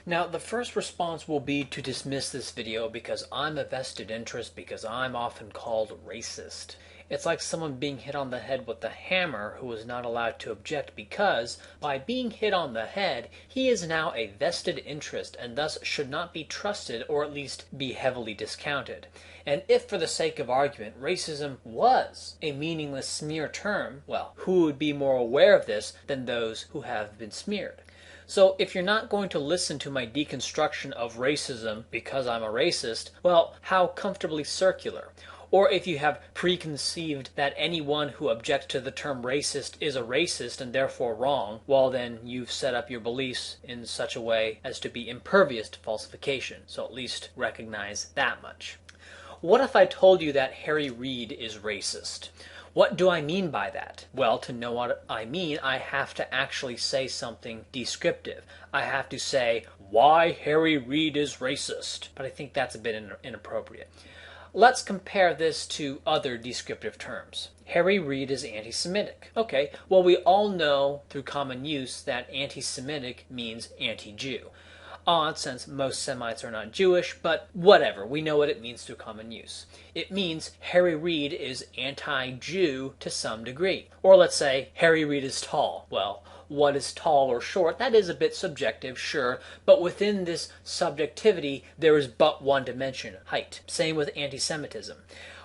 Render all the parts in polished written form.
Now, the first response will be to dismiss this video because I'm a vested interest, because I'm often called racist. It's like someone being hit on the head with a hammer who is not allowed to object because, by being hit on the head, he is now a vested interest and thus should not be trusted or at least be heavily discounted. And if, for the sake of argument, racism was a meaningless smear term, well, who would be more aware of this than those who have been smeared? So if you're not going to listen to my deconstruction of racism because I'm a racist, well, how comfortably circular. Or if you have preconceived that anyone who objects to the term racist is a racist and therefore wrong, well then you've set up your beliefs in such a way as to be impervious to falsification. So at least recognize that much. What if I told you that Harry Reid is racist? What do I mean by that? Well, to know what I mean, I have to actually say something descriptive. I have to say, why Harry Reid is racist. But I think that's a bit inappropriate. Let's compare this to other descriptive terms. Harry Reid is anti-Semitic. Okay, well we all know through common use that anti-Semitic means anti-Jew. Odd, since most Semites are not Jewish, but whatever, we know what it means through common use. It means Harry Reid is anti-Jew to some degree. Or let's say, Harry Reid is tall. Well, what is tall or short? That is a bit subjective, sure, but within this subjectivity, there is but one dimension, height. Same with anti-Semitism.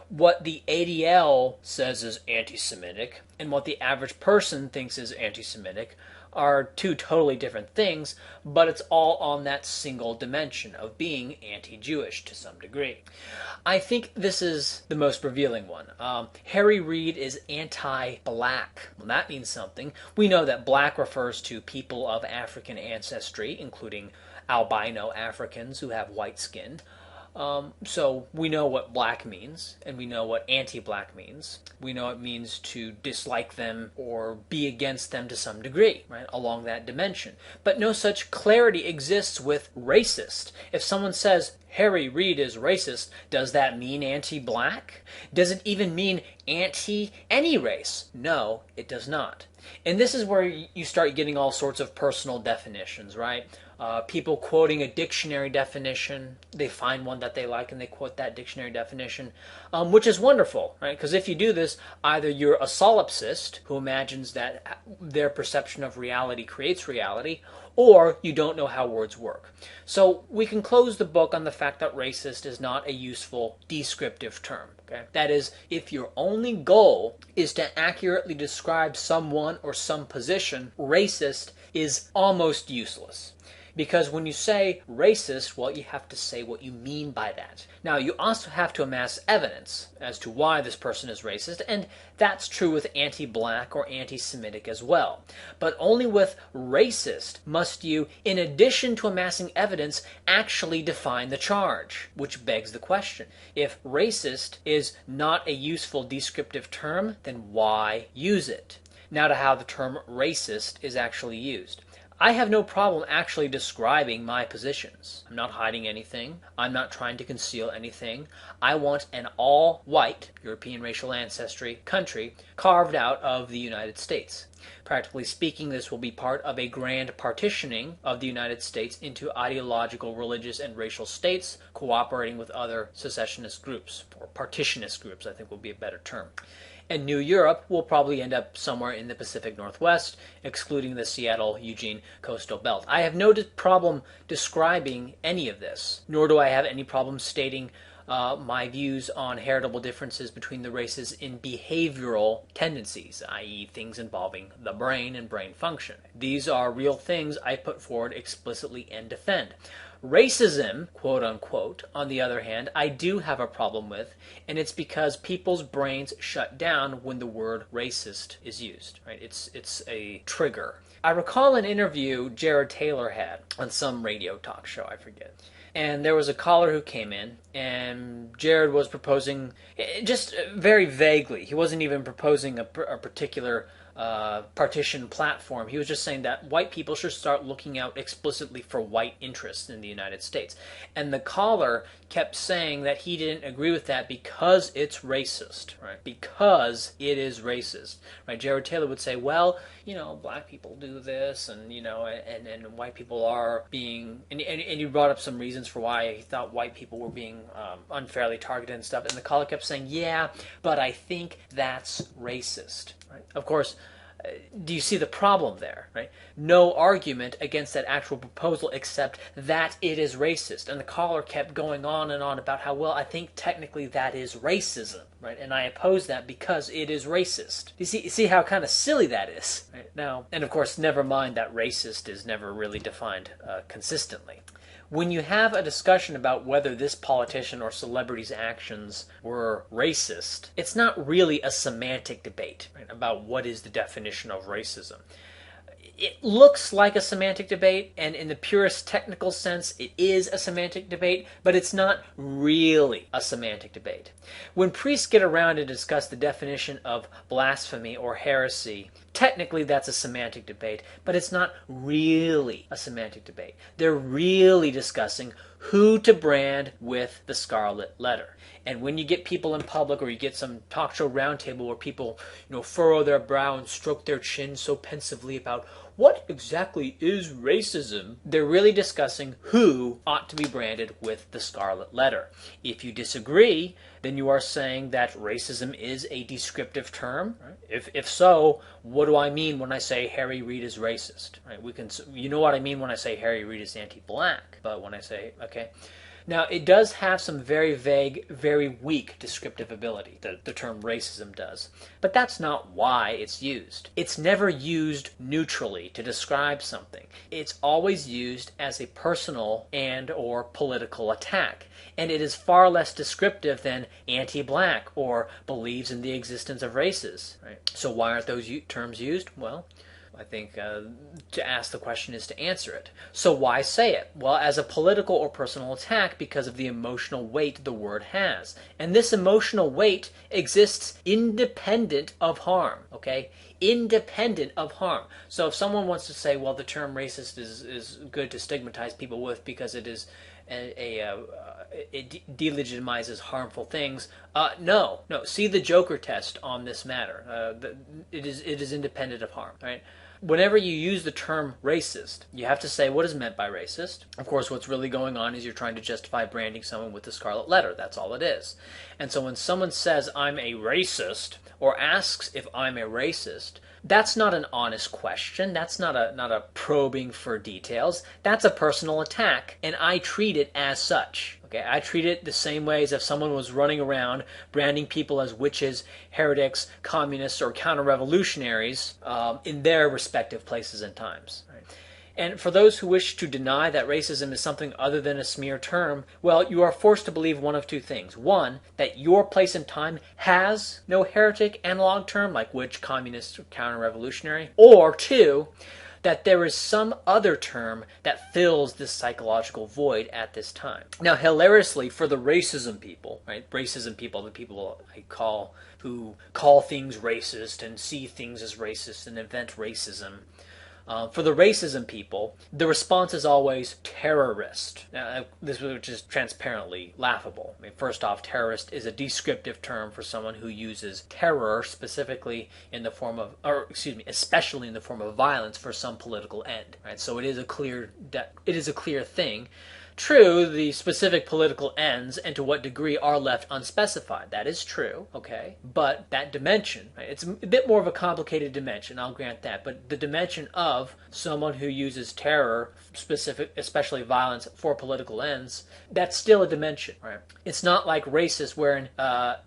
What the ADL says is anti-Semitic, and what the average person thinks is anti-Semitic, are two totally different things, but it's all on that single dimension of being anti-Jewish to some degree. I think this is the most revealing one. Harry Reid is anti-black. Well, that means something. We know that black refers to people of African ancestry, including albino Africans who have white skin. So we know what black means, and we know what anti-black means. We know it means to dislike them or be against them to some degree, right, along that dimension. But no such clarity exists with racist. If someone says, Harry Reid is racist, does that mean anti-black? Does it even mean anti-any race? No, it does not. And this is where you start getting all sorts of personal definitions, right? People quoting a dictionary definition, they find one that they like and they quote that dictionary definition, which is wonderful, right? Because if you do this, either you're a solipsist who imagines that their perception of reality creates reality, or you don't know how words work. So we can close the book on the fact that racist is not a useful descriptive term. Okay? That is, if your only goal is to accurately describe someone or some position, racist is almost useless. Because when you say racist, well, you have to say what you mean by that. Now, you also have to amass evidence as to why this person is racist, and that's true with anti-black or anti-Semitic as well. But only with racist must you, in addition to amassing evidence, actually define the charge. Which begs the question, if racist is not a useful descriptive term, then why use it? Now to how the term racist is actually used. I have no problem actually describing my positions. I'm not hiding anything. I'm not trying to conceal anything. I want an all-white European racial ancestry country carved out of the United States. Practically speaking, this will be part of a grand partitioning of the United States into ideological, religious, and racial states, cooperating with other secessionist groups, or partitionist groups, I think will be a better term. And New Europe will probably end up somewhere in the Pacific Northwest, excluding the Seattle-Eugene coastal belt. I have no problem describing any of this, nor do I have any problem stating my views on heritable differences between the races in behavioral tendencies, i.e. things involving the brain and brain function. These are real things I put forward explicitly and defend. Racism, quote unquote, on the other hand, I do have a problem with, and it's because people's brains shut down when the word racist is used. Right? It's a trigger. I recall an interview Jared Taylor had on some radio talk show, I forget. And there was a caller who came in, and Jared was proposing, just very vaguely, he wasn't even proposing a particular partition platform. He was just saying that white people should start looking out explicitly for white interests in the United States. And the caller kept saying that he didn't agree with that because it's racist, right? Because it is racist, right? Jared Taylor would say, well, black people do this, and and white people are being, and you brought up some reasons for why he thought white people were being unfairly targeted and stuff, and the caller kept saying, yeah, but I think that's racist, right? Of course, do you see the problem there, right? No argument against that actual proposal except that it is racist. And the caller kept going on and on about how, well, I think technically that is racism, right? And I oppose that because it is racist. You see how kind of silly that is, right? Now, and of course, never mind that racist is never really defined consistently. When you have a discussion about whether this politician or celebrity's actions were racist, it's not really a semantic debate, right, about what is the definition of racism. It looks like a semantic debate, and in the purest technical sense, it is a semantic debate, but it's not really a semantic debate. When priests get around to discuss the definition of blasphemy or heresy, technically that's a semantic debate, but it's not really a semantic debate. They're really discussing who to brand with the scarlet letter. And when you get people in public, or you get some talk show roundtable where people, furrow their brow and stroke their chin so pensively about what exactly is racism, they're really discussing who ought to be branded with the scarlet letter. If you disagree, then you are saying that racism is a descriptive term. Right? If so, what do I mean when I say Harry Reid is racist? Right? You know what I mean when I say Harry Reid is anti-black, but when I say, okay. Now, it does have some very vague, very weak descriptive ability, the term racism does. But that's not why it's used. It's never used neutrally to describe something. It's always used as a personal and or political attack. And it is far less descriptive than anti-black or believes in the existence of races. Right? So why aren't those terms used? Well, I think to ask the question is to answer it. So why say it? Well, as a political or personal attack because of the emotional weight the word has. And this emotional weight exists independent of harm, okay? Independent of harm. So if someone wants to say, well, the term racist is good to stigmatize people with because it is it delegitimizes harmful things. No. See the Joker test on this matter. It is independent of harm, right? Whenever you use the term racist, you have to say what is meant by racist. Of course, what's really going on is you're trying to justify branding someone with the scarlet letter. That's all it is. And so when someone says, I'm a racist, or asks if I'm a racist, that's not an honest question. That's not a probing for details. That's a personal attack, and I treat it as such. Okay, I treat it the same way as if someone was running around branding people as witches, heretics, communists, or counter-revolutionaries in their respective places and times. Right? And for those who wish to deny that racism is something other than a smear term, well, you are forced to believe one of two things. One, that your place and time has no heretic analog term, like witch, communist, or counter-revolutionary. Or two, that there is some other term that fills this psychological void at this time. Now, hilariously, for the racism people, right? Racism people, the people I call who call things racist and see things as racist and invent racism. For the racism people, the response is always terrorist. Now, which is transparently laughable. I mean, first off, terrorist is a descriptive term for someone who uses terror specifically in the form of, especially in the form of violence for some political end. Right? So it is a clear thing. True, the specific political ends and to what degree are left unspecified. That is true, okay? But that dimension, right, it's a bit more of a complicated dimension, I'll grant that, but the dimension of someone who uses terror, especially violence, for political ends, that's still a dimension, right? It's not like racist wherein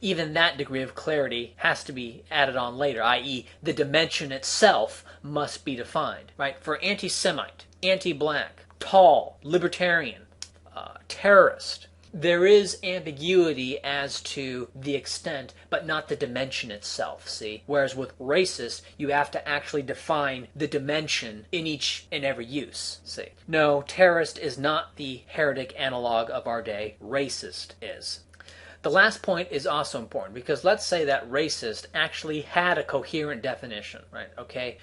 even that degree of clarity has to be added on later, i.e. the dimension itself must be defined, right? For anti-Semite, anti-black, tall, libertarian, terrorist, there is ambiguity as to the extent, but not the dimension itself, see? Whereas with racist, you have to actually define the dimension in each and every use, see? No, terrorist is not the heretic analog of our day. Racist is. The last point is also important because let's say that racist actually had a coherent definition, right? Okay,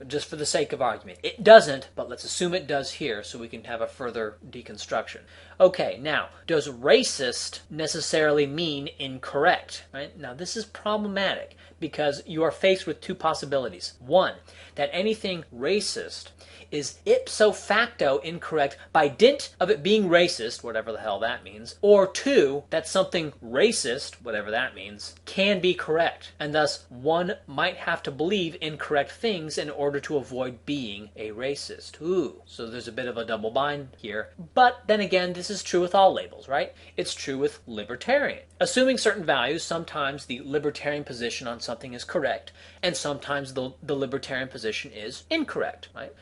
just for the sake of argument. It doesn't, but let's assume it does here so we can have a further deconstruction. Okay, now, does racist necessarily mean incorrect? Right? Now, this is problematic because you are faced with two possibilities. One, that anything racist is ipso facto incorrect by dint of it being racist, whatever the hell that means, or two, that something racist, whatever that means, can be correct, and thus one might have to believe incorrect things in order to avoid being a racist. Ooh, so there's a bit of a double bind here. But then again, this is true with all labels, right? It's true with libertarian. Assuming certain values, sometimes the libertarian position on something is correct, and sometimes the libertarian position is incorrect, right?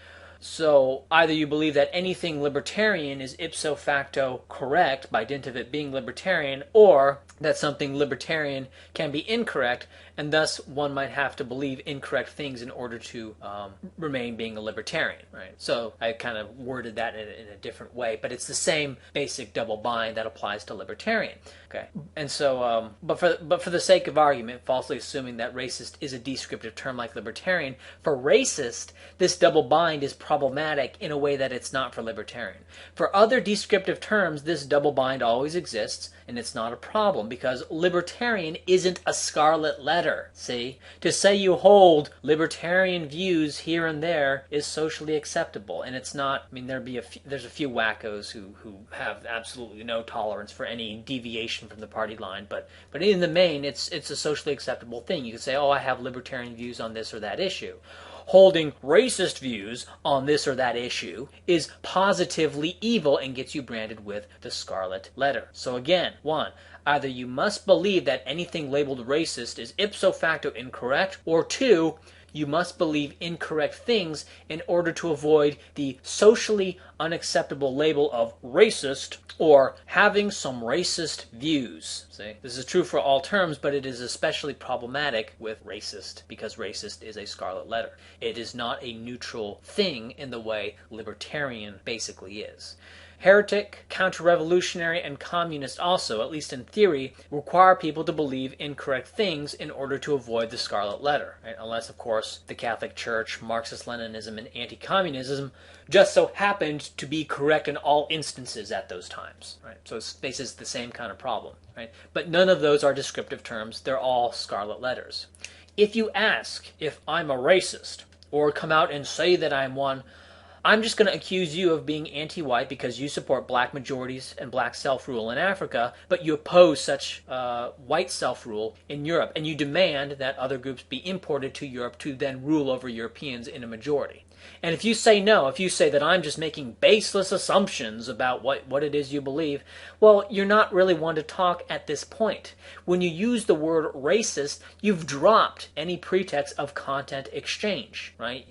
So either you believe that anything libertarian is ipso facto correct by dint of it being libertarian, or that something libertarian can be incorrect, and thus one might have to believe incorrect things in order to remain being a libertarian, right? So I kind of worded that in a different way, but it's the same basic double bind that applies to libertarian. Okay, and so, but for the sake of argument, falsely assuming that racist is a descriptive term like libertarian, for racist, this double bind is problematic in a way that it's not for libertarian. For other descriptive terms, this double bind always exists, and it's not a problem because libertarian isn't a scarlet letter. See, to say you hold libertarian views here and there is socially acceptable, and it's not. I mean, there's a few wackos who have absolutely no tolerance for any deviation from the party line, but in the main, it's a socially acceptable thing. You can say, oh, I have libertarian views on this or that issue. Holding racist views on this or that issue is positively evil and gets you branded with the scarlet letter. So again, one, either you must believe that anything labeled racist is ipso facto incorrect, or two, you must believe incorrect things in order to avoid the socially unacceptable label of racist or having some racist views. See? This is true for all terms, but it is especially problematic with racist because racist is a scarlet letter. It is not a neutral thing in the way libertarian basically is. Heretic, counter-revolutionary, and communist also, at least in theory, require people to believe incorrect things in order to avoid the scarlet letter. Right? Unless, of course, the Catholic Church, Marxist-Leninism, and anti-communism just so happened to be correct in all instances at those times. Right? So it faces the same kind of problem. Right? But none of those are descriptive terms. They're all scarlet letters. If you ask if I'm a racist, or come out and say that I'm one, I'm just going to accuse you of being anti-white because you support black majorities and black self-rule in Africa, but you oppose such white self-rule in Europe, and you demand that other groups be imported to Europe to then rule over Europeans in a majority. And if you say no, if you say that I'm just making baseless assumptions about what it is you believe, well, you're not really one to talk at this point. When you use the word racist, you've dropped any pretext of content exchange, right?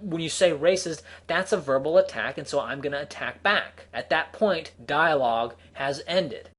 When you say racist, that's a verbal attack, and so I'm going to attack back. At that point, dialogue has ended.